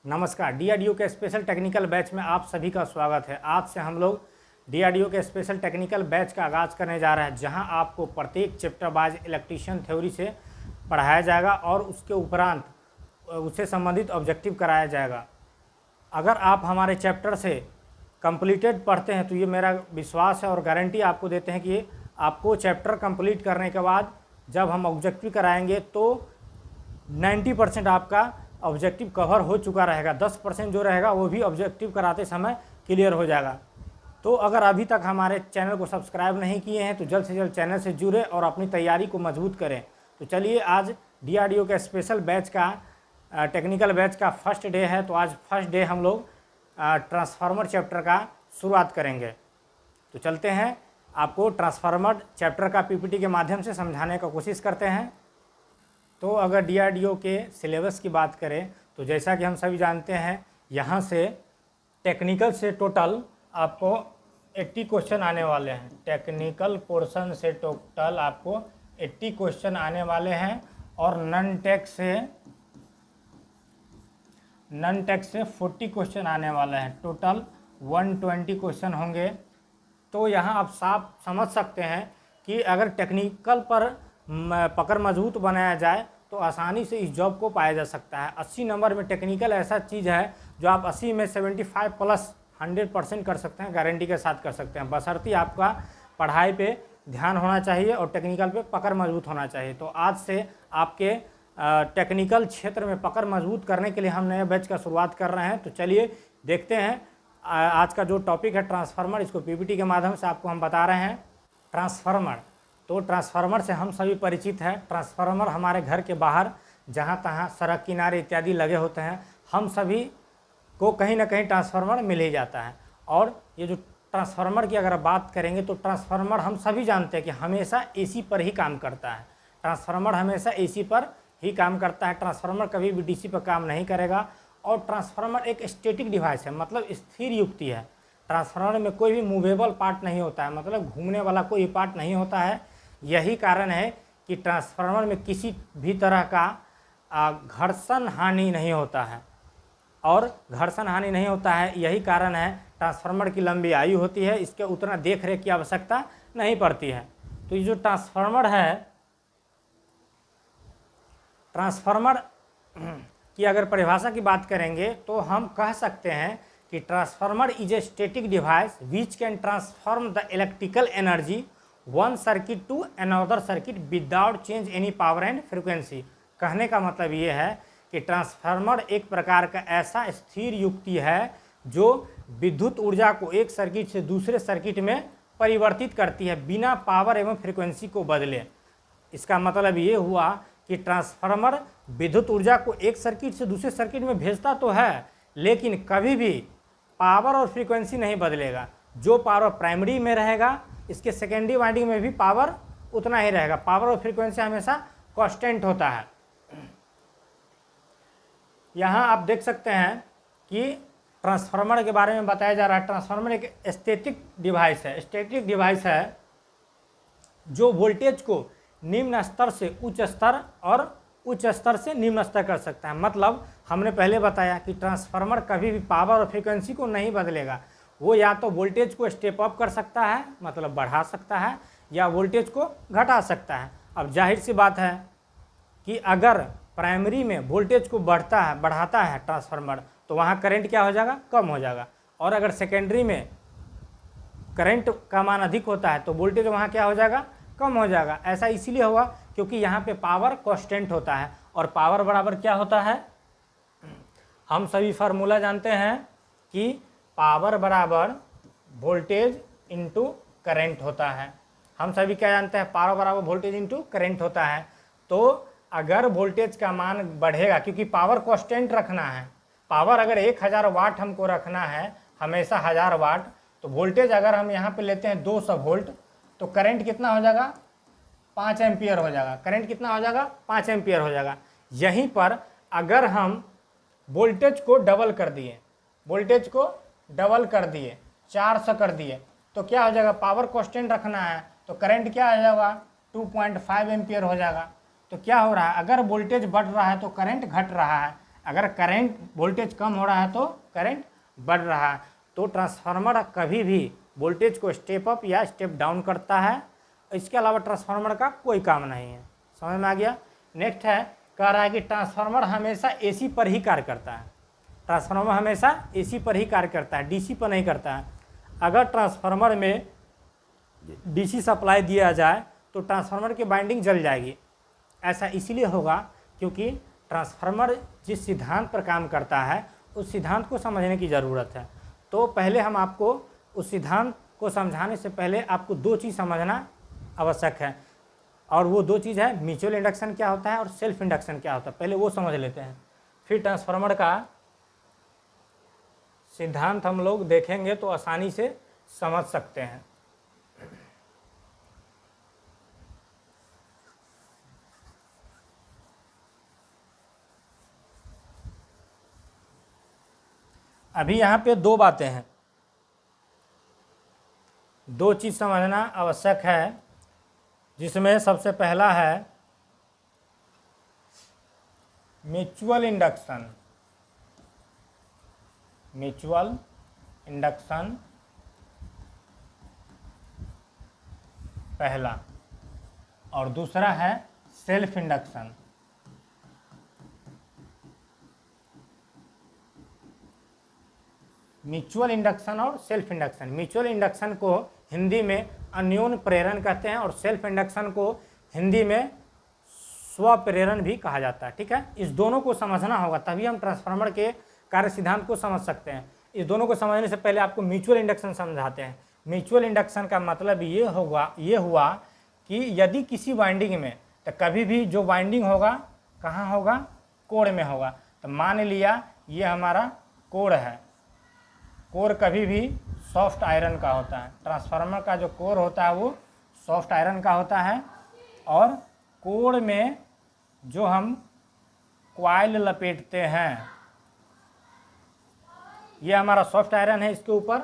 नमस्कार, डीआरडीओ के special technical batch में आप सभी का स्वागत है। आज से हम लोग डीआरडीओ के स्पेशल टेक्निकल बैच का आगाज़ करने जा रहे हैं, जहां आपको प्रत्येक चैप्टर वाइज इलेक्ट्रीशियन थ्योरी से पढ़ाया जाएगा और उसके उपरांत उससे संबंधित ऑब्जेक्टिव कराया जाएगा। अगर आप हमारे चैप्टर से कंप्लीटेड पढ़ते हैं तो ये मेरा विश्वास है और गारंटी आपको देते हैं कि आपको चैप्टर कंप्लीट करने के बाद जब हम ऑब्जेक्टिव कराएंगे तो 90% आपका ऑब्जेक्टिव कवर हो चुका रहेगा। 10% जो रहेगा वो भी ऑब्जेक्टिव कराते समय क्लियर हो जाएगा। तो अगर अभी तक हमारे चैनल को सब्सक्राइब नहीं किए हैं तो जल्द से जल्द चैनल से जुड़े और अपनी तैयारी को मजबूत करें। तो चलिए, आज डीआरडीओ के स्पेशल बैच का टेक्निकल बैच का फर्स्ट डे है। तो आज फर्स्ट डे हम लोग ट्रांसफार्मर चैप्टर का शुरुआत करेंगे। तो चलते हैं, आपको ट्रांसफार्मर चैप्टर का पीपीटी के माध्यम से समझाने का कोशिश करते हैं। तो अगर डीआरडीओ के सिलेबस की बात करें तो जैसा कि हम सभी जानते हैं, यहाँ से टेक्निकल से टोटल आपको 80 क्वेश्चन आने वाले हैं। टेक्निकल पोर्शन से टोटल आपको 80 क्वेश्चन आने वाले हैं और नॉन टेक से 40 क्वेश्चन आने वाले हैं। टोटल 120 क्वेश्चन होंगे। तो यहाँ आप साफ समझ सकते हैं कि अगर टेक्निकल पर पकड़ मजबूत बनाया जाए तो आसानी से इस जॉब को पाया जा सकता है। 80 नंबर में टेक्निकल ऐसा चीज़ है जो आप 80 में 75 प्लस 100% कर सकते हैं, गारंटी के साथ कर सकते हैं। बशर्ते आपका पढ़ाई पे ध्यान होना चाहिए और टेक्निकल पे पकड़ मजबूत होना चाहिए। तो आज से आपके टेक्निकल क्षेत्र में पकड़ मजबूत करने के लिए हम नए बैच का शुरुआत कर रहे हैं। तो चलिए देखते हैं आज का जो टॉपिक है ट्रांसफार्मर, इसको पीपीटी के माध्यम से आपको हम बता रहे हैं। ट्रांसफार्मर, तो ट्रांसफार्मर से हम सभी परिचित हैं। ट्रांसफार्मर हमारे घर के बाहर जहाँ तहाँ सड़क किनारे इत्यादि लगे होते हैं। हम सभी को कहीं ना कहीं ट्रांसफार्मर मिल ही जाता है। और ये जो ट्रांसफार्मर की अगर बात करेंगे तो ट्रांसफार्मर हम सभी जानते हैं कि हमेशा एसी पर ही काम करता है। ट्रांसफार्मर हमेशा एसी पर ही काम करता है। ट्रांसफार्मर कभी भी डीसी पर काम नहीं करेगा। और ट्रांसफार्मर एक स्टैटिक डिवाइस है, मतलब स्थिर युक्ति है। ट्रांसफार्मर में कोई भी मूवेबल पार्ट नहीं होता है, मतलब घूमने वाला कोई पार्ट नहीं होता है। यही कारण है कि ट्रांसफार्मर में किसी भी तरह का घर्षण हानि नहीं होता है। और घर्षण हानि नहीं होता है, यही कारण है ट्रांसफार्मर की लंबी आयु होती है। इसके उतना देख रेख की आवश्यकता नहीं पड़ती है। तो ये जो ट्रांसफार्मर है, ट्रांसफार्मर की अगर परिभाषा की बात करेंगे तो हम कह सकते हैं कि transformer is a static device which can transform the electrical energy one circuit to another circuit without change any power and frequency. कहने का मतलब ये है कि ट्रांसफार्मर एक प्रकार का ऐसा स्थिर युक्ति है जो विद्युत ऊर्जा को एक सर्किट से दूसरे सर्किट में परिवर्तित करती है बिना पावर एवं फ्रिक्वेंसी को बदले। इसका मतलब ये हुआ कि ट्रांसफार्मर विद्युत ऊर्जा को एक सर्किट से दूसरे सर्किट में भेजता तो है, लेकिन कभी भी पावर और फ्रीक्वेंसी नहीं बदलेगा। जो पावर प्राइमरी में रहेगा, इसके सेकेंडरी वाइंडिंग में भी पावर उतना ही रहेगा। पावर और फ्रीक्वेंसी हमेशा कांस्टेंट होता है। यहाँ आप देख सकते हैं कि ट्रांसफार्मर के बारे में बताया जा रहा है। ट्रांसफार्मर एक स्टैटिक डिवाइस है। स्टैटिक डिवाइस है जो वोल्टेज को निम्न स्तर से उच्च स्तर और उच्च स्तर से निम्न स्तर कर सकता है। मतलब हमने पहले बताया कि ट्रांसफार्मर कभी भी पावर और फ्रीक्वेंसी को नहीं बदलेगा। वो या तो वोल्टेज को स्टेप अप कर सकता है, मतलब बढ़ा सकता है, या वोल्टेज को घटा सकता है। अब जाहिर सी बात है कि अगर प्राइमरी में वोल्टेज को बढ़ाता है ट्रांसफार्मर, तो वहाँ करंट क्या हो जाएगा, कम हो जाएगा। और अगर सेकेंडरी में करंट का मान अधिक होता है तो वोल्टेज वहाँ क्या हो जाएगा, कम हो जाएगा। ऐसा इसीलिए हुआ क्योंकि यहाँ पे पावर कांस्टेंट होता है। और पावर बराबर क्या होता है, हम सभी फार्मूला जानते हैं कि पावर बराबर वोल्टेज इंटू करंट होता है। हम सभी क्या जानते हैं, पावर बराबर वोल्टेज इंटू करंट होता है। तो अगर वोल्टेज का मान बढ़ेगा, क्योंकि पावर कांस्टेंट रखना है, पावर अगर 1000 वाट हमको रखना है, हमेशा 1000 वाट, तो वोल्टेज अगर हम यहाँ पे लेते हैं 200 वोल्ट, तो करंट कितना हो जाएगा, 5 एम्पियर हो जाएगा। करंट कितना हो जाएगा, 5 एम्पियर हो जाएगा। यहीं पर अगर हम वोल्टेज को डबल कर दिए, 400 कर दिए, तो क्या हो जाएगा, पावर कांस्टेंट रखना है तो करंट क्या हो जाएगा, 2.5 एम्पियर हो जाएगा। तो क्या हो रहा है, अगर वोल्टेज बढ़ रहा है तो करंट घट रहा है, अगर करंट वोल्टेज कम हो रहा है तो करंट बढ़ रहा है। तो ट्रांसफार्मर कभी भी वोल्टेज को स्टेप अप या स्टेप डाउन करता है, इसके अलावा ट्रांसफार्मर का कोई काम नहीं है। समझ में आ गया। नेक्स्ट है, कह रहा है कि ट्रांसफार्मर हमेशा एसी पर ही कार्य करता है। ट्रांसफार्मर हमेशा एसी पर ही कार्य करता है, डीसी पर नहीं करता है। अगर ट्रांसफार्मर में डीसी सप्लाई दिया जाए तो ट्रांसफार्मर की वाइंडिंग जल जाएगी। ऐसा इसलिए होगा क्योंकि ट्रांसफार्मर जिस सिद्धांत पर काम करता है उस सिद्धांत को समझने की ज़रूरत है। तो पहले हम आपको उस सिद्धांत को समझाने से पहले आपको दो चीज़ समझना आवश्यक है, और वो दो चीज़ है म्यूचुअल इंडक्शन क्या होता है और सेल्फ इंडक्शन क्या होता है। पहले वो समझ लेते हैं, फिर ट्रांसफार्मर का सिद्धांत हम लोग देखेंगे तो आसानी से समझ सकते हैं। अभी यहाँ पे दो बातें हैं, दो चीज़ समझना आवश्यक है, जिसमें सबसे पहला है म्यूचुअल इंडक्शन। म्यूचुअल इंडक्शन पहला, और दूसरा है सेल्फ इंडक्शन। म्यूचुअल इंडक्शन और सेल्फ इंडक्शन। म्यूचुअल इंडक्शन को हिंदी में अन्योन्य प्रेरण कहते हैं और सेल्फ इंडक्शन को हिंदी में स्व प्रेरण भी कहा जाता है। ठीक है, इस दोनों को समझना होगा तभी हम ट्रांसफार्मर के कार्य सिद्धांत को समझ सकते हैं। इस दोनों को समझने से पहले आपको म्यूचुअल इंडक्शन समझाते हैं। म्यूचुअल इंडक्शन का मतलब ये हुआ कि यदि किसी वाइंडिंग में, तो कभी भी जो वाइंडिंग होगा कहाँ होगा, कोर में होगा। तो मान लिया ये हमारा कोर है, कोर कभी भी सॉफ्ट आयरन का होता है। ट्रांसफार्मर का जो कोर होता है वो सॉफ्ट आयरन का होता है, और कोर में जो हम कॉइल लपेटते हैं ये हमारा सॉफ्ट आयरन है, इसके ऊपर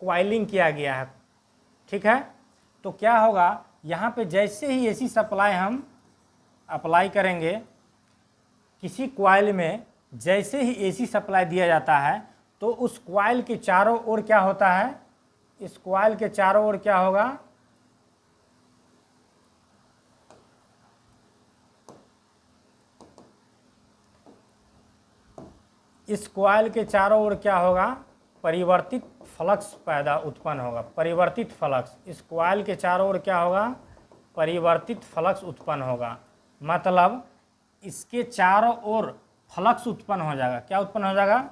कॉइलिंग किया गया है। ठीक है, तो क्या होगा, यहाँ पे जैसे ही एसी सप्लाई हम अप्लाई करेंगे, किसी कॉइल में जैसे ही एसी सप्लाई दिया जाता है तो उस कॉइल के चारों ओर क्या होता है, इस कॉइल के चारों ओर क्या होगा, इस कॉइल के चारों ओर क्या होगा, परिवर्तित फ्लक्स उत्पन्न होगा। परिवर्तित फ्लक्स, इस कॉइल के चारों ओर क्या होगा, परिवर्तित फ्लक्स उत्पन्न होगा। मतलब इसके चारों ओर फ्लक्स उत्पन्न हो जाएगा। क्या उत्पन्न हो जाएगा,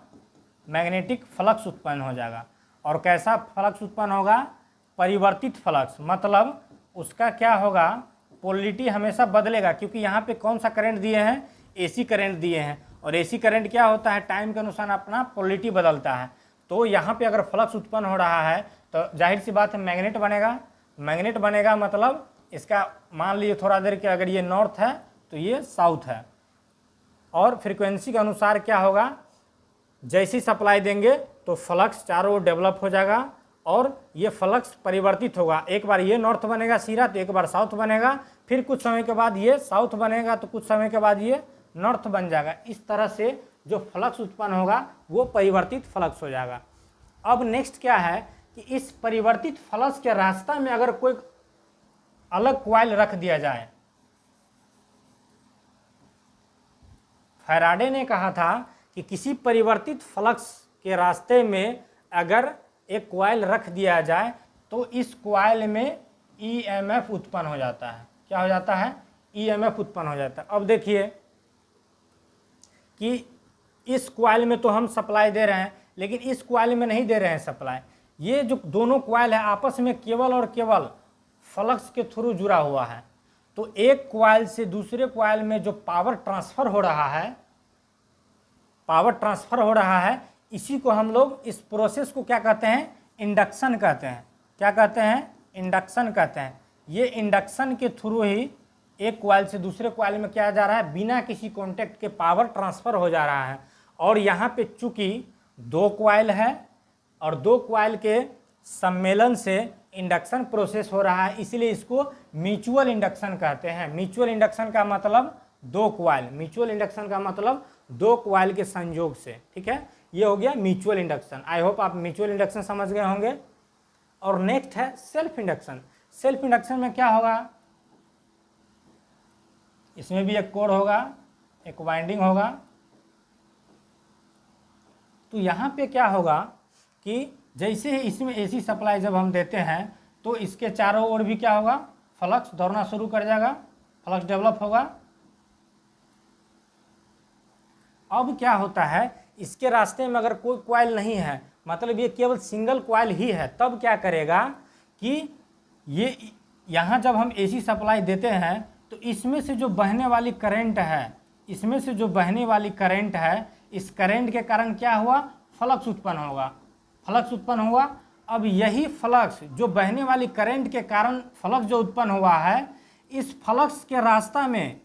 मैग्नेटिक फ्लक्स उत्पन्न हो जाएगा। और कैसा फ्लक्स उत्पन्न होगा, परिवर्तित फ्लक्स। मतलब उसका क्या होगा, पोलरिटी हमेशा बदलेगा, क्योंकि यहाँ पे कौन सा करंट दिए हैं, एसी करंट दिए हैं, और एसी करंट क्या होता है, टाइम के अनुसार अपना पोलरिटी बदलता है। तो यहाँ पे अगर फ्लक्स उत्पन्न हो रहा है तो जाहिर सी बात है मैग्नेट बनेगा। मैग्नेट बनेगा मतलब इसका मान लीजिए थोड़ा देर के अगर ये नॉर्थ है तो ये साउथ है, और फ्रीक्वेंसी के अनुसार क्या होगा, जैसी सप्लाई देंगे तो फ्लक्स चारों ओर डेवलप हो जाएगा, और ये फ्लक्स परिवर्तित होगा। एक बार ये नॉर्थ बनेगा सीधा, तो एक बार साउथ बनेगा, फिर कुछ समय के बाद ये साउथ बनेगा, तो कुछ समय के बाद ये नॉर्थ बन जाएगा। इस तरह से जो फ्लक्स उत्पन्न होगा वो परिवर्तित फ्लक्स हो जाएगा। अब नेक्स्ट क्या है कि इस परिवर्तित फ्लक्स के रास्ता में अगर कोई अलग कॉइल रख दिया जाए, फैराडे ने कहा था कि किसी परिवर्तित फ्लक्स के रास्ते में अगर एक कॉइल रख दिया जाए तो इस कॉइल में ईएमएफ उत्पन्न हो जाता है। क्या हो जाता है, ईएमएफ उत्पन्न हो जाता है। अब देखिए कि इस कॉइल में तो हम सप्लाई दे रहे हैं, लेकिन इस कॉइल में नहीं दे रहे हैं सप्लाई। ये जो दोनों कॉइल है आपस में केवल और केवल फ्लक्स के थ्रू जुड़ा हुआ है। तो एक कॉइल से दूसरे कॉइल में जो पावर ट्रांसफर हो रहा है, इसी को हम लोग, इस प्रोसेस को क्या कहते हैं, इंडक्शन कहते हैं। क्या कहते हैं, इंडक्शन कहते हैं। ये इंडक्शन के थ्रू ही एक कॉइल से दूसरे कॉइल में क्या जा रहा है, बिना किसी कॉन्टैक्ट के पावर ट्रांसफर हो जा रहा है। और यहाँ पे चूंकि दो कॉइल है और दो कॉइल के सम्मेलन से इंडक्शन प्रोसेस हो रहा है, इसलिए इसको म्यूचुअल इंडक्शन कहते हैं। म्यूचुअल इंडक्शन का मतलब दो क्वाइल, म्यूचुअल इंडक्शन का मतलब दो क्वाइल के संयोग से, ठीक है, ये हो गया म्यूचुअल इंडक्शन। आई होप आप म्यूचुअल इंडक्शन समझ गए होंगे। और नेक्स्ट है सेल्फ इंडक्शन। सेल्फ इंडक्शन में क्या होगा, इसमें भी एक कोर होगा, एक वाइंडिंग होगा। तो यहाँ पे क्या होगा कि जैसे ही इसमें एसी सप्लाई जब हम देते हैं तो इसके चारों ओर भी क्या होगा, फ्लक्स दौड़ना शुरू कर जाएगा, फ्लक्स डेवलप होगा। अब क्या होता है, इसके रास्ते में अगर कोई कॉइल नहीं है, मतलब ये केवल सिंगल कॉइल ही है, तब क्या करेगा कि ये यहाँ जब हम एसी सप्लाई देते हैं तो इसमें से जो बहने वाली करंट है, इसमें से जो बहने वाली करंट है, इस करंट के कारण क्या हुआ, फ्लक्स उत्पन्न होगा, फ्लक्स उत्पन्न हुआ। अब यही फ्लक्स जो बहने वाली करंट के कारण फ्लक्स जो उत्पन्न हुआ है, इस फ्लक्स के रास्ता में,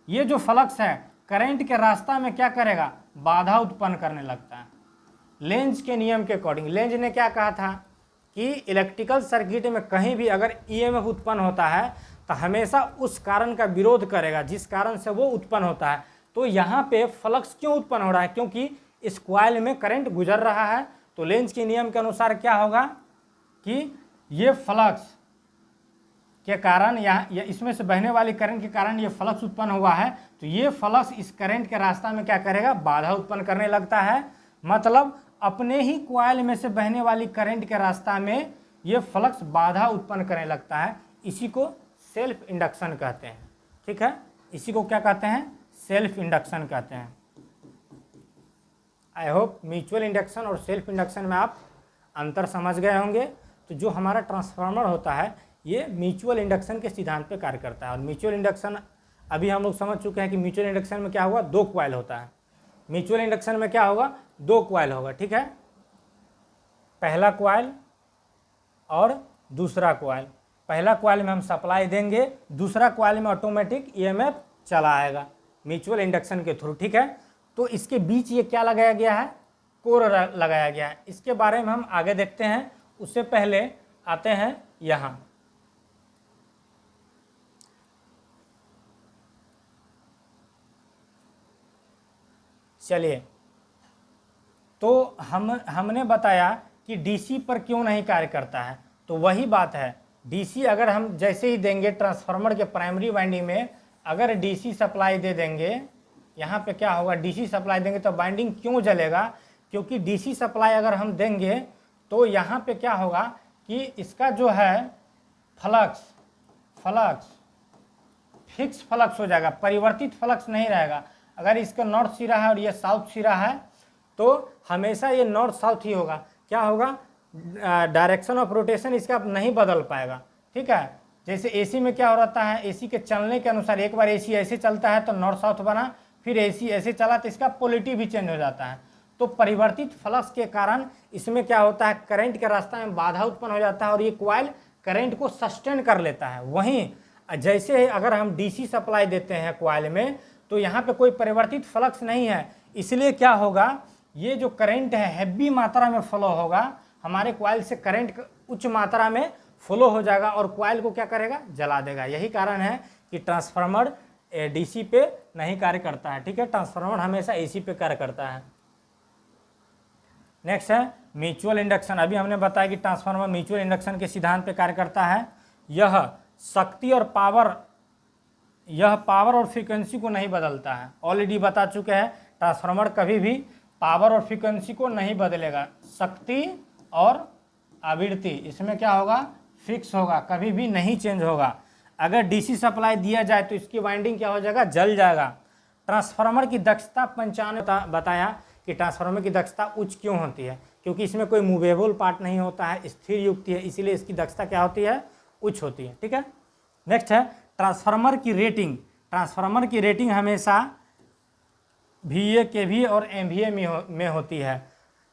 ये जो फ्लक्स है करंट के रास्ता में क्या करेगा, बाधा उत्पन्न करने लगता है। लेंज के नियम के अकॉर्डिंग, लेंज ने क्या कहा था कि इलेक्ट्रिकल सर्किट में कहीं भी अगर ईएमएफ उत्पन्न होता है तो हमेशा उस कारण का विरोध करेगा जिस कारण से वो उत्पन्न होता है। तो यहाँ पे फ्लक्स क्यों उत्पन्न हो रहा है, क्योंकि इस कॉइल में करंट गुजर रहा है। तो लेंज के नियम के अनुसार क्या होगा कि ये फ्लक्स के कारण यहाँ इसमें से बहने वाली करंट के कारण ये फ्लक्स उत्पन्न हुआ है, तो ये फ्लक्स इस करंट के रास्ता में क्या करेगा, बाधा उत्पन्न करने लगता है। मतलब अपने ही कॉइल में से बहने वाली करंट के रास्ता में ये फ्लक्स बाधा उत्पन्न करने लगता है। इसी को सेल्फ इंडक्शन कहते हैं, ठीक है, इसी को क्या कहते हैं, सेल्फ इंडक्शन कहते हैं। आई होप म्यूचुअल इंडक्शन और सेल्फ इंडक्शन में आप अंतर समझ गए होंगे। तो जो हमारा ट्रांसफार्मर होता है ये म्यूचुअल इंडक्शन के सिद्धांत पे कार्य करता है। और म्यूचुअल इंडक्शन अभी हम लोग समझ चुके हैं कि म्यूचुअल इंडक्शन में क्या होगा, दो कॉइल होता है। म्यूचुअल इंडक्शन में क्या होगा, दो कॉइल होगा, ठीक है, पहला कॉइल और दूसरा कॉइल। पहला कॉइल में हम सप्लाई देंगे, दूसरा कॉइल में ऑटोमेटिक ईएमएफ चला आएगा म्यूचुअल इंडक्शन के थ्रू, ठीक है। तो इसके बीच ये क्या लगाया गया है, कोर लगाया गया है। इसके बारे में हम आगे देखते हैं, उससे पहले आते हैं यहाँ। चलिए, तो हमने बताया कि डीसी पर क्यों नहीं कार्य करता है। तो वही बात है, डीसी अगर हम जैसे ही देंगे ट्रांसफार्मर के प्राइमरी वाइंडिंग में अगर डीसी सप्लाई दे देंगे, यहाँ पे क्या होगा, डीसी सप्लाई देंगे तो वाइंडिंग क्यों जलेगा, क्योंकि डीसी सप्लाई अगर हम देंगे तो यहाँ पे क्या होगा कि इसका जो है फ्लक्स फिक्स फ्लक्स हो जाएगा, परिवर्तित फ्लक्स नहीं रहेगा। अगर इसका नॉर्थ सिरा है और ये साउथ सिरा है तो हमेशा ये नॉर्थ साउथ ही होगा। क्या होगा, डायरेक्शन ऑफ रोटेशन इसका नहीं बदल पाएगा, ठीक है। जैसे एसी में क्या हो रहता है, एसी के चलने के अनुसार एक बार एसी ऐसे चलता है तो नॉर्थ साउथ बना, फिर एसी ऐसे चला तो इसका पोलैरिटी भी चेंज हो जाता है। तो परिवर्तित फ्लक्स के कारण इसमें क्या होता है, करंट के रास्ता में बाधा उत्पन्न हो जाता है और ये कॉइल करंट को सस्टेन कर लेता है। वहीं जैसे अगर हम डीसी सप्लाई देते हैं कॉइल में तो यहाँ पे कोई परिवर्तित फ्लक्स नहीं है, इसलिए क्या होगा, ये जो करंट है हैवी मात्रा में फ्लो होगा, हमारे कॉइल से करंट उच्च मात्रा में फ्लो हो जाएगा और कॉइल को क्या करेगा, जला देगा। यही कारण है कि ट्रांसफार्मर डीसी पे नहीं कार्य करता है, ठीक है, ट्रांसफार्मर हमेशा एसी पे कार्य करता है। नेक्स्ट है म्यूचुअल इंडक्शन। अभी हमने बताया कि ट्रांसफार्मर म्यूचुअल इंडक्शन के सिद्धांत पे कार्य करता है। यह शक्ति और पावर, यह पावर और फ्रीक्वेंसी को नहीं बदलता है। ऑलरेडी बता चुके हैं, ट्रांसफार्मर कभी भी पावर और फ्रीक्वेंसी को नहीं बदलेगा। शक्ति और आवृत्ति इसमें क्या होगा, फिक्स होगा, कभी भी नहीं चेंज होगा। अगर डीसी सप्लाई दिया जाए तो इसकी वाइंडिंग क्या हो जाएगा, जल जाएगा। ट्रांसफार्मर की दक्षता 95 बताया कि ट्रांसफार्मर की दक्षता उच्च क्यों होती है, क्योंकि इसमें कोई मूवेबल पार्ट नहीं होता है, स्थिर युक्ति है, इसीलिए इसकी दक्षता क्या होती है, उच्च होती है, ठीक है। नेक्स्ट है ट्रांसफार्मर की रेटिंग। ट्रांसफार्मर की रेटिंग हमेशा VA KVA और MVA में होती है।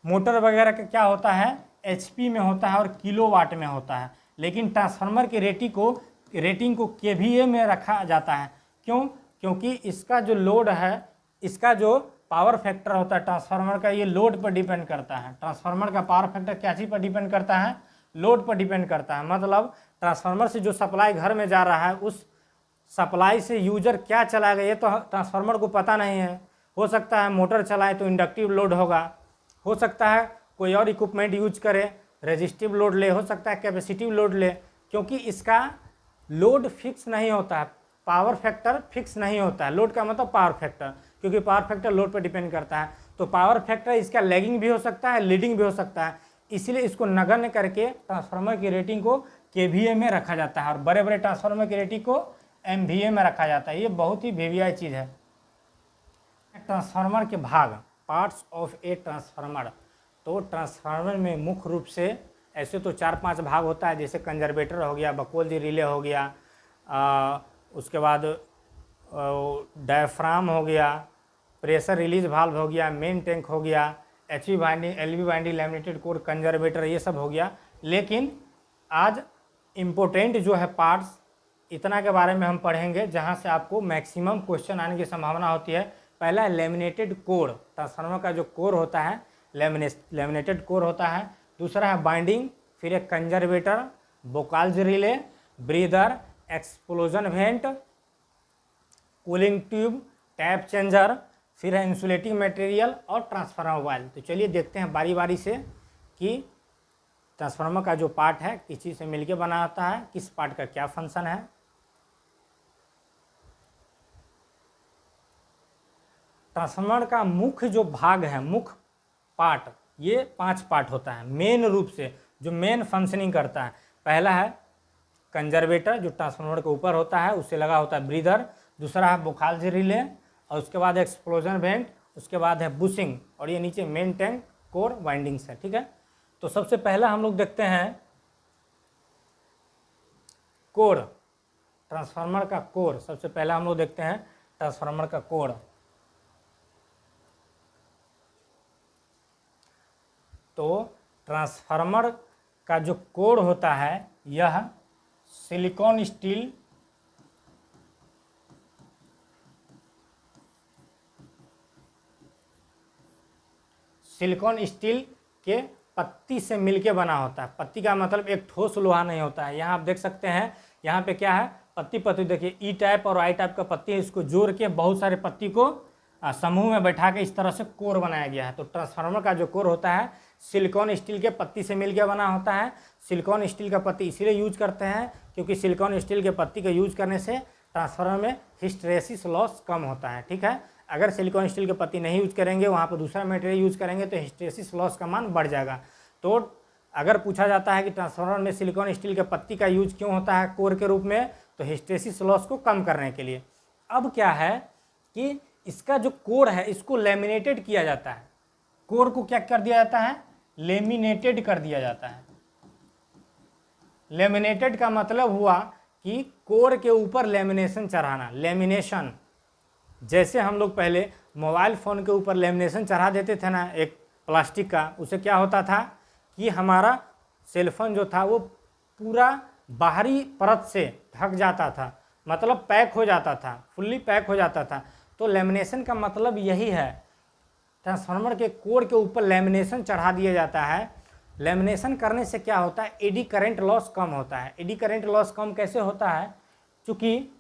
मोटर वगैरह का क्या होता है, HP में होता है और किलोवाट में होता है, लेकिन ट्रांसफार्मर की रेटिंग को KVA में रखा जाता है। क्यों, क्योंकि इसका जो लोड है, इसका जो पावर फैक्टर होता है ट्रांसफार्मर का, ये लोड पर डिपेंड करता है। ट्रांसफार्मर का पावर फैक्टर क्या चीज़ पर डिपेंड करता है, लोड पर डिपेंड करता है। मतलब ट्रांसफार्मर से जो सप्लाई घर में जा रहा है उस सप्लाई से यूजर क्या चलाएगा ये तो ट्रांसफार्मर को पता नहीं है। हो सकता है मोटर चलाए तो इंडक्टिव लोड होगा, हो सकता है कोई और इक्विपमेंट यूज करे रेजिस्टिव लोड ले, हो सकता है कैपेसिटिव लोड ले, क्योंकि इसका लोड फिक्स नहीं होता है, पावर फैक्टर फिक्स नहीं होता है। लोड का मतलब पावर फैक्टर, क्योंकि पावर फैक्टर लोड पर डिपेंड करता है। तो पावर फैक्टर इसका लैगिंग भी हो सकता है, लीडिंग भी हो सकता है, इसलिए इसको नगण्य करके ट्रांसफार्मर की रेटिंग को केवीए में रखा जाता है और बड़े बड़े ट्रांसफार्मर की रेटिंग को एमवीए में रखा जाता है। ये बहुत ही वीवीआई चीज़ है। ट्रांसफार्मर के भाग, पार्ट्स ऑफ ए ट्रांसफार्मर। तो ट्रांसफार्मर में मुख्य रूप से ऐसे तो 4-5 भाग होता है, जैसे कंजर्वेटर हो गया, बकोल्ज रिले हो गया, उसके बाद डायफ्राम हो गया, प्रेशर रिलीज वाल्व हो गया, मेन टैंक हो गया, HV binding, LV binding, laminated core, conservator, ये सब हो गया। लेकिन आज इम्पोर्टेंट जो है पार्ट्स, इतना के बारे में हम पढ़ेंगे जहां से आपको मैक्सिमम क्वेश्चन आने की संभावना होती है। पहला है लैमिनेटेड कोर, ट्रांसफार्मर का जो कोर होता है लैमिनेटेड कोर होता है। दूसरा है बाइंडिंग, फिर एक conservator, Buchholz relay, breather, explosion vent, cooling tube, tap changer, फिर है इंसुलेटिंग मटेरियल और ट्रांसफार्मर वायल। तो चलिए देखते हैं बारी बारी से कि ट्रांसफार्मर का जो पार्ट है किस चीज़ से मिलके बना होता है, किस पार्ट का क्या फंक्शन है। ट्रांसफार्मर का मुख्य जो भाग है, मुख्य पार्ट, ये 5 पार्ट होता है मेन रूप से, जो मेन फंक्शनिंग करता है। पहला है कंजर्वेटर जो ट्रांसफार्मर के ऊपर होता है, उससे लगा होता है ब्रीदर। दूसरा है बोकाल्ज रिले, और उसके बाद एक्सप्लोजन वेंट, उसके बाद है बुशिंग, और ये नीचे मेन टैंक कोर वाइंडिंग्स है। ठीक है, तो सबसे पहला हम लोग देखते हैं कोर, ट्रांसफार्मर का कोर। सबसे पहला हम लोग देखते हैं ट्रांसफार्मर का कोर। तो ट्रांसफार्मर का जो कोर होता है यह सिलिकॉन स्टील के पत्ती से मिलके बना होता है। पत्ती का मतलब एक ठोस लोहा नहीं होता है। यहाँ आप देख सकते हैं, यहाँ पे क्या है, पत्ती देखिए, ई टाइप और आई टाइप का पत्ती है, इसको जोड़ के बहुत सारे पत्ती को समूह में बैठा के इस तरह से कोर बनाया गया है। तो ट्रांसफार्मर का जो कोर होता है सिलिकॉन स्टील के पत्ती से मिलकर बना होता है। सिलिकॉन स्टील का पत्ती इसीलिए यूज करते हैं क्योंकि सिलिकॉन स्टील के पत्ती का यूज करने से ट्रांसफार्मर में हिस्टैरिसीस लॉस कम होता है। ठीक है, अगर सिलिकॉन स्टील के पत्ती नहीं यूज करेंगे, वहाँ पर दूसरा मटेरियल यूज करेंगे तो हिस्टैरिसीस लॉस का मान बढ़ जाएगा। तो अगर पूछा जाता है कि ट्रांसफार्मर में सिलिकॉन स्टील के पत्ती का यूज क्यों होता है कोर के रूप में, तो हिस्टैरिसीस लॉस को कम करने के लिए। अब क्या है कि इसका जो कोर है इसको लैमिनेटेड किया जाता है। कोर को क्या कर दिया जाता है, लेमिनेटेड कर दिया जाता है। लेमिनेटेड का मतलब हुआ कि कोर के ऊपर लेमिनेशन चढ़ाना। लेमिनेशन, जैसे हम लोग पहले मोबाइल फ़ोन के ऊपर लेमिनेशन चढ़ा देते थे ना, एक प्लास्टिक का, उसे क्या होता था कि हमारा सेलफोन जो था वो पूरा बाहरी परत से ढक जाता था, मतलब पैक हो जाता था, फुल्ली पैक हो जाता था। तो लेमिनेशन का मतलब यही है, ट्रांसफार्मर के कोर के ऊपर लेमिनेशन चढ़ा दिया जाता है। लेमिनेशन करने से क्या होता है, एडी करंट लॉस कम होता है। एडी करंट लॉस कम कैसे होता है, चूँकि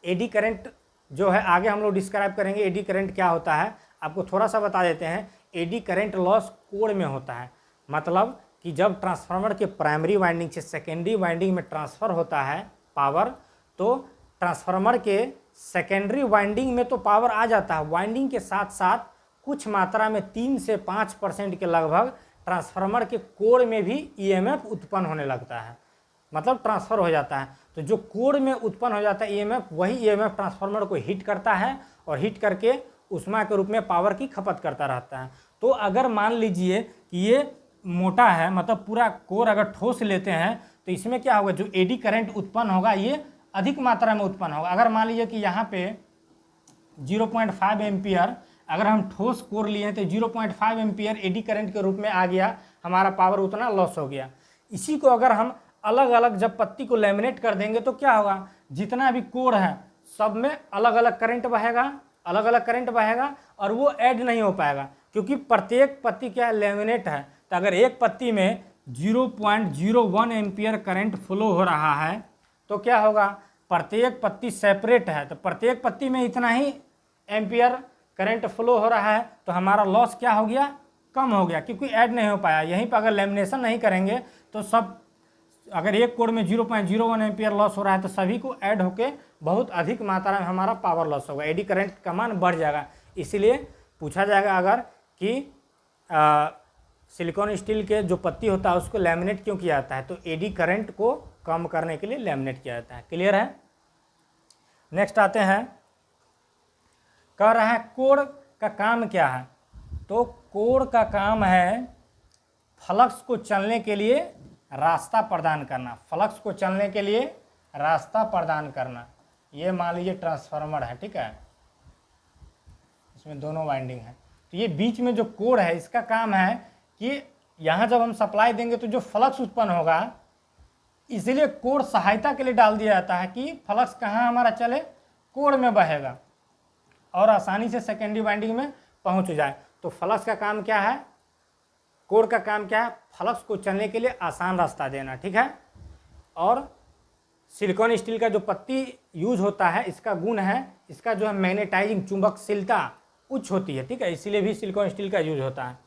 एडी करंट जो है आगे हम लोग डिस्क्राइब करेंगे एडी करंट क्या होता है। आपको थोड़ा सा बता देते हैं, एडी करंट लॉस कोर में होता है। मतलब कि जब ट्रांसफार्मर के प्राइमरी वाइंडिंग से सेकेंडरी वाइंडिंग में ट्रांसफ़र होता है पावर, तो ट्रांसफार्मर के सेकेंडरी वाइंडिंग में तो पावर आ जाता है, वाइंडिंग के साथ साथ कुछ मात्रा में 3 से 5% के लगभग ट्रांसफार्मर के कोर में भी ईएमएफ उत्पन्न होने लगता है, मतलब ट्रांसफ़र हो जाता है। तो जो कोर में उत्पन्न हो जाता है ईएमएफ, वही ईएमएफ ट्रांसफार्मर को हीट करता है और हीट करके ऊष्मा के रूप में पावर की खपत करता रहता है। तो अगर मान लीजिए कि ये मोटा है, मतलब पूरा कोर अगर ठोस लेते हैं तो इसमें क्या होगा, जो एडी करंट उत्पन्न होगा ये अधिक मात्रा में उत्पन्न होगा। अगर मान लीजिए कि यहाँ पे 0.5 एम्पियर अगर हम ठोस कोर लिए तो 0.5 एम्पियर एडी करंट के रूप में आ गया, हमारा पावर उतना लॉस हो गया। इसी को अगर हम अलग अलग जब पत्ती को लेमिनेट कर देंगे तो क्या होगा, जितना भी कोर है सब में अलग अलग करंट बहेगा, अलग अलग करंट बहेगा और वो ऐड नहीं हो पाएगा क्योंकि प्रत्येक पत्ती क्या लेमिनेट है। तो अगर एक पत्ती में 0.01 एम्पियर करंट फ्लो हो रहा है तो क्या होगा, प्रत्येक पत्ती सेपरेट है, तो प्रत्येक पत्ती में इतना ही एम्पियर करंट फ्लो हो रहा है, तो हमारा लॉस क्या हो गया, कम हो गया, क्योंकि ऐड नहीं हो पाया। यहीं पर अगर लेमिनेशन नहीं करेंगे तो सब, अगर एक कोर में 0.01 एम्पियर लॉस हो रहा है तो सभी को ऐड होके बहुत अधिक मात्रा में हमारा पावर लॉस होगा, एडी करंट का मान बढ़ जाएगा। इसीलिए पूछा जाएगा अगर कि सिलिकॉन स्टील के जो पत्ती होता है उसको लैमिनेट क्यों किया जाता है, तो एडी करंट को कम करने के लिए लैमिनेट किया जाता है। क्लियर है। नेक्स्ट आते हैं, कह रहा है कोर का काम क्या है, तो कोर का काम है फ्लक्स को चलने के लिए रास्ता प्रदान करना, फ्लक्स को चलने के लिए रास्ता प्रदान करना। ये मान लीजिए ट्रांसफार्मर है, ठीक है, इसमें दोनों वाइंडिंग है, तो ये बीच में जो कोर है इसका काम है कि यहाँ जब हम सप्लाई देंगे तो जो फ्लक्स उत्पन्न होगा, इसीलिए कोर सहायता के लिए डाल दिया जाता है कि फ्लक्स कहाँ हमारा चले, कोर में बहेगा और आसानी से सेकेंडरी वाइंडिंग में पहुँच जाए। तो फ्लक्स का काम क्या है, कोर का काम क्या है, फ्लक्स को चलने के लिए आसान रास्ता देना, ठीक है। और सिलिकॉन स्टील का जो पत्ती यूज होता है, इसका गुण है, इसका जो है मैग्नेटाइजिंग चुंबकशीलता उच्च होती है, ठीक है, इसीलिए भी सिलिकॉन स्टील का यूज होता है।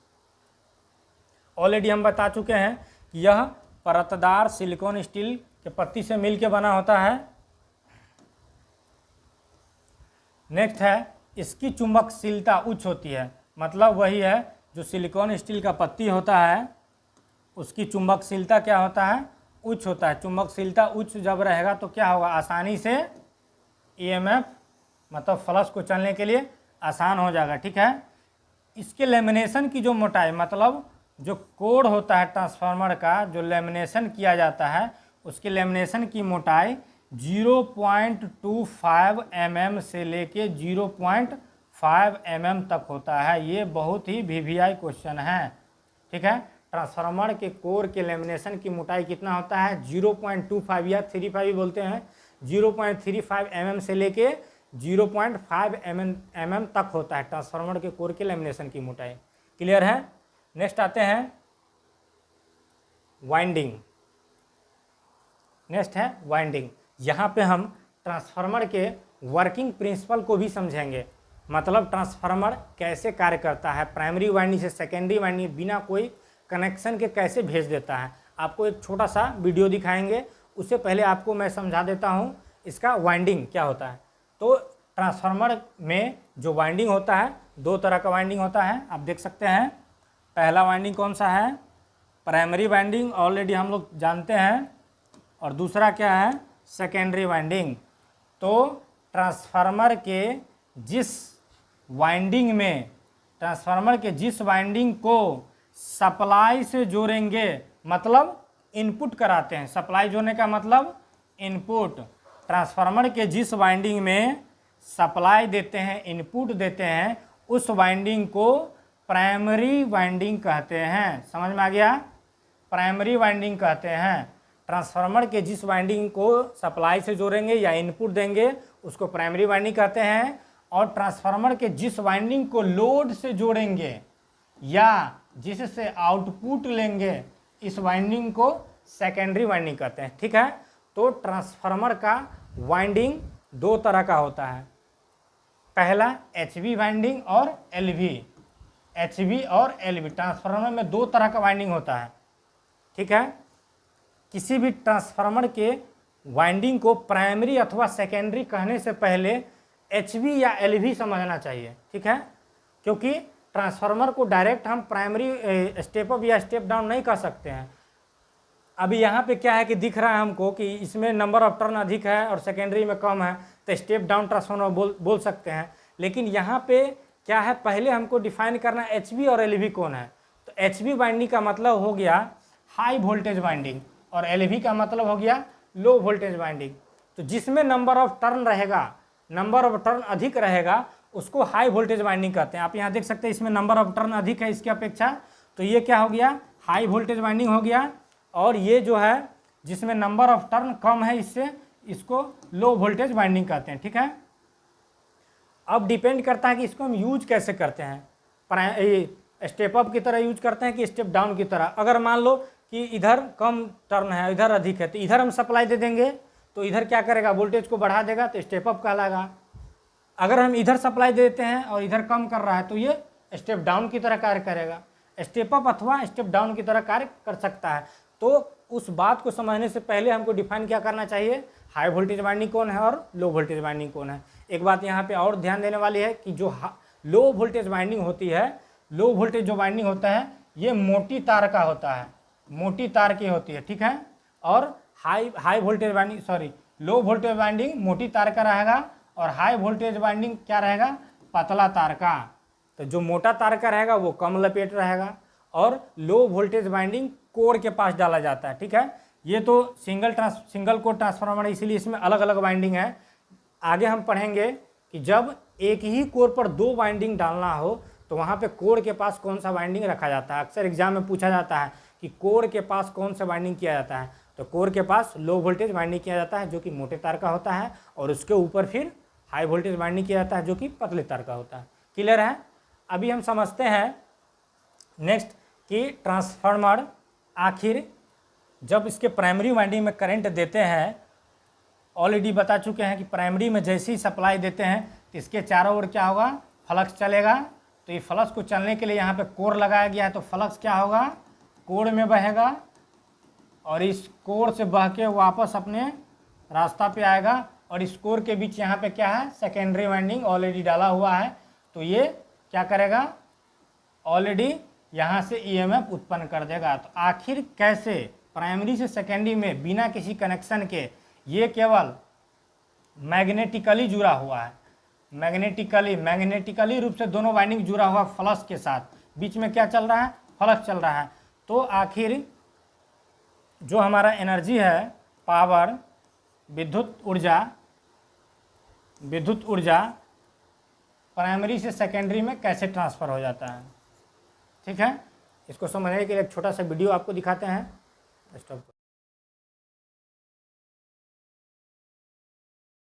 ऑलरेडी हम बता चुके हैं कि यह परतदार सिलिकॉन स्टील के पत्ती से मिलकर बना होता है। नेक्स्ट है, इसकी चुंबकशीलता उच्च होती है, मतलब वही है जो सिलिकॉन स्टील का पत्ती होता है उसकी चुंबकशीलता क्या होता है, उच्च होता है। चुंबकशीलता उच्च जब रहेगा तो क्या होगा, आसानी से ईएमएफ मतलब फ्लक्स को चलने के लिए आसान हो जाएगा, ठीक है। इसके लेमिनेशन की जो मोटाई, मतलब जो कोर होता है ट्रांसफार्मर का, जो लेमिनेशन किया जाता है उसके लेमिनेशन की मोटाई 0.25 mm से लेके 0.5 mm तक होता है। ये बहुत ही वीवीआई क्वेश्चन है, ठीक है। ट्रांसफार्मर के कोर के लेमिनेशन की मोटाई कितना होता है, 0.25 या 35 भी बोलते हैं, 0.35 mm से लेके 0.5 mm तक होता है ट्रांसफार्मर के कोर के लेमिनेशन की मोटाई। क्लियर है। नेक्स्ट आते हैं वाइंडिंग। नेक्स्ट है वाइंडिंग। यहाँ पे हम ट्रांसफार्मर के वर्किंग प्रिंसिपल को भी समझेंगे, मतलब ट्रांसफार्मर कैसे कार्य करता है, प्राइमरी वाइंडिंग से सेकेंडरी वाइंडिंग बिना कोई कनेक्शन के कैसे भेज देता है। आपको एक छोटा सा वीडियो दिखाएंगे, उससे पहले आपको मैं समझा देता हूँ इसका वाइंडिंग क्या होता है। तो ट्रांसफार्मर में जो वाइंडिंग होता है, दो तरह का वाइंडिंग होता है, आप देख सकते हैं। पहला वाइंडिंग कौन सा है, प्राइमरी वाइंडिंग, ऑलरेडी हम लोग जानते हैं, और दूसरा क्या है, सेकेंडरी वाइंडिंग। तो ट्रांसफार्मर के जिस वाइंडिंग को सप्लाई से जोड़ेंगे, मतलब इनपुट कराते हैं, सप्लाई जोड़ने का मतलब इनपुट, ट्रांसफार्मर के जिस वाइंडिंग में सप्लाई देते हैं, इनपुट देते हैं, उस वाइंडिंग को प्राइमरी वाइंडिंग कहते हैं। समझ में आ गया, प्राइमरी वाइंडिंग कहते हैं। ट्रांसफार्मर के जिस वाइंडिंग को सप्लाई से जोड़ेंगे या इनपुट देंगे उसको प्राइमरी वाइंडिंग कहते हैं, और ट्रांसफार्मर के जिस वाइंडिंग को लोड से जोड़ेंगे या जिससे आउटपुट लेंगे, इस वाइंडिंग को सेकेंडरी वाइंडिंग कहते हैं, ठीक है। तो ट्रांसफार्मर का वाइंडिंग दो तरह का होता है, पहला एचवी वाइंडिंग और एलवी। एचवी और एलवी ट्रांसफार्मर में दो तरह का वाइंडिंग होता है, ठीक है। किसी भी ट्रांसफार्मर के वाइंडिंग को प्राइमरी अथवा सेकेंडरी कहने से पहले एचवी या एलवी समझना चाहिए, ठीक है, क्योंकि ट्रांसफार्मर को डायरेक्ट हम प्राइमरी स्टेप अप या स्टेप डाउन नहीं कर सकते हैं। अभी यहाँ पे क्या है कि दिख रहा है हमको कि इसमें नंबर ऑफ टर्न अधिक है और सेकेंडरी में कम है, तो स्टेप डाउन ट्रांसफार्मर बोल सकते हैं। लेकिन यहाँ पे क्या है, पहले हमको डिफाइन करना एचवी और एलवी कौन है। तो एचवी वाइंडिंग का मतलब हो गया हाई वोल्टेज वाइंडिंग और एलवी का मतलब हो गया लो वोल्टेज वाइंडिंग। तो जिसमें नंबर ऑफ टर्न रहेगा, नंबर ऑफ टर्न अधिक रहेगा, उसको हाई वोल्टेज वाइंडिंग कहते हैं। आप यहाँ देख सकते हैं इसमें नंबर ऑफ टर्न अधिक है इसकी अपेक्षा, तो ये क्या हो गया, हाई वोल्टेज वाइंडिंग हो गया। और ये जो है जिसमें नंबर ऑफ टर्न कम है, इसको लो वोल्टेज वाइंडिंग कहते हैं, ठीक है। अब डिपेंड करता है कि इसको हम यूज कैसे करते हैं, स्टेप अप की तरह यूज करते हैं कि स्टेप डाउन की तरह। अगर मान लो कि इधर कम टर्न है, इधर अधिक है, तो इधर हम सप्लाई दे देंगे तो इधर क्या करेगा, वोल्टेज को बढ़ा देगा तो स्टेप अप कहलाएगा। अगर हम इधर सप्लाई देते हैं और इधर कम कर रहा है तो ये स्टेप डाउन की तरह कार्य करेगा। स्टेप अप अथवा स्टेप डाउन की तरह कार्य कर सकता है। तो उस बात को समझने से पहले हमको डिफाइन क्या करना चाहिए, हाई वोल्टेज वाइंडिंग कौन है और लो वोल्टेज वाइंडिंग कौन है। एक बात यहाँ पे और ध्यान देने वाली है कि जो लो वोल्टेज वाइंडिंग होती है, लो वोल्टेज जो वाइंडिंग होता है ये मोटी तार का होता है, मोटी तार की होती है, ठीक है। और high voltage winding low voltage winding मोटी तार का रहेगा और हाई वोल्टेज वाइंडिंग क्या रहेगा, पतला तार का। तो जो मोटा तार का रहेगा वो कम लपेट रहेगा और लो वोल्टेज वाइंडिंग कोर के पास डाला जाता है, ठीक है। ये तो सिंगल कोर ट्रांसफार्मर है, इसीलिए इसमें अलग अलग वाइंडिंग है। आगे हम पढ़ेंगे कि जब एक ही कोर पर दो वाइंडिंग डालना हो तो वहाँ पे कोर के पास कौन सा वाइंडिंग रखा जाता है। अक्सर एग्जाम में पूछा जाता है कि कोर के पास कौन सा वाइंडिंग किया जाता है, तो कोर के पास लो वोल्टेज वाइंडिंग किया जाता है जो कि मोटे तार का होता है और उसके ऊपर फिर हाई वोल्टेज वाइंडिंग किया जाता है जो कि पतले तार का होता है। क्लियर है। अभी हम समझते हैं नेक्स्ट कि ट्रांसफार्मर आखिर जब इसके प्राइमरी वाइंडिंग में करंट देते हैं, ऑलरेडी बता चुके हैं कि प्राइमरी में जैसे ही सप्लाई देते हैं तो इसके चारों ओर क्या होगा, फ्लक्स चलेगा। तो ये फ्लक्स को चलने के लिए यहाँ पे कोर लगाया गया है, तो फ्लक्स क्या होगा, कोर में बहेगा और इस कोर से बह के वापस अपने रास्ता पे आएगा और इस कोर के बीच यहाँ पे क्या है, सेकेंडरी वाइंडिंग ऑलरेडी डाला हुआ है। तो ये क्या करेगा, ऑलरेडी यहाँ से ईएमएफ उत्पन्न कर देगा। तो आखिर कैसे प्राइमरी से सेकेंडरी में बिना किसी कनेक्शन के ये केवल मैग्नेटिकली जुड़ा हुआ है, मैग्नेटिकली रूप से दोनों वाइंडिंग जुड़ा हुआ फ्लक्स के साथ, बीच में क्या चल रहा है, फ्लक्स चल रहा है। तो आखिर जो हमारा एनर्जी है, पावर, विद्युत ऊर्जा प्राइमरी से सेकेंडरी में कैसे ट्रांसफ़र हो जाता है, ठीक है। इसको समझने के लिए एक छोटा सा वीडियो आपको दिखाते हैं। स्टॉप।